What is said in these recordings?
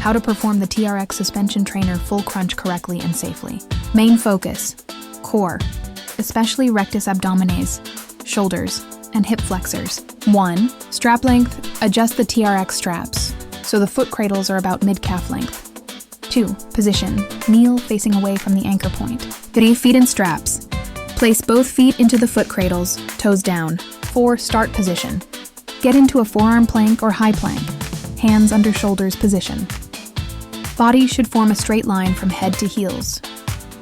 How to perform the TRX suspension trainer full crunch correctly and safely. Main focus: core, especially rectus abdominis, shoulders, and hip flexors. 1. Strap length: adjust the TRX straps so the foot cradles are about mid-calf length. 2. Position: kneel facing away from the anchor point. 3. Feet in straps. Place both feet into the foot cradles, toes down. 4. Start position: get into a forearm plank or high plank, hands under shoulders position. Body should form a straight line from head to heels.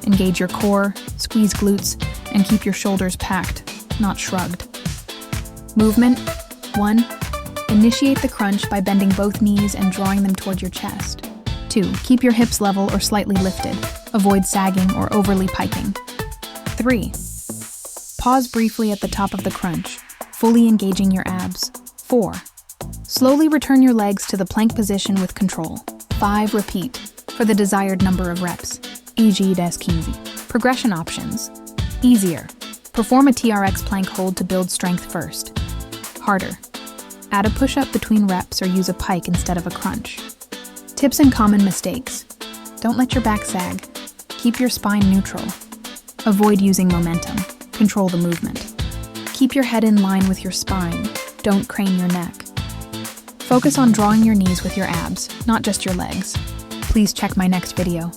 Engage your core, squeeze glutes, and keep your shoulders packed, not shrugged. Movement: 1. Initiate the crunch by bending both knees and drawing them toward your chest. 2. Keep your hips level or slightly lifted. Avoid sagging or overly piking. 3. Pause briefly at the top of the crunch, fully engaging your abs. 4. Slowly return your legs to the plank position with control. 5. Repeat for the desired number of reps, e.g. 15. Progression options: easier: perform a TRX plank hold to build strength first. Harder: add a push-up between reps or use a pike instead of a crunch. Tips and common mistakes: don't let your back sag. Keep your spine neutral. Avoid using momentum. Control the movement. Keep your head in line with your spine. Don't crane your neck. Focus on drawing your knees with your abs, not just your legs. Please check my next video.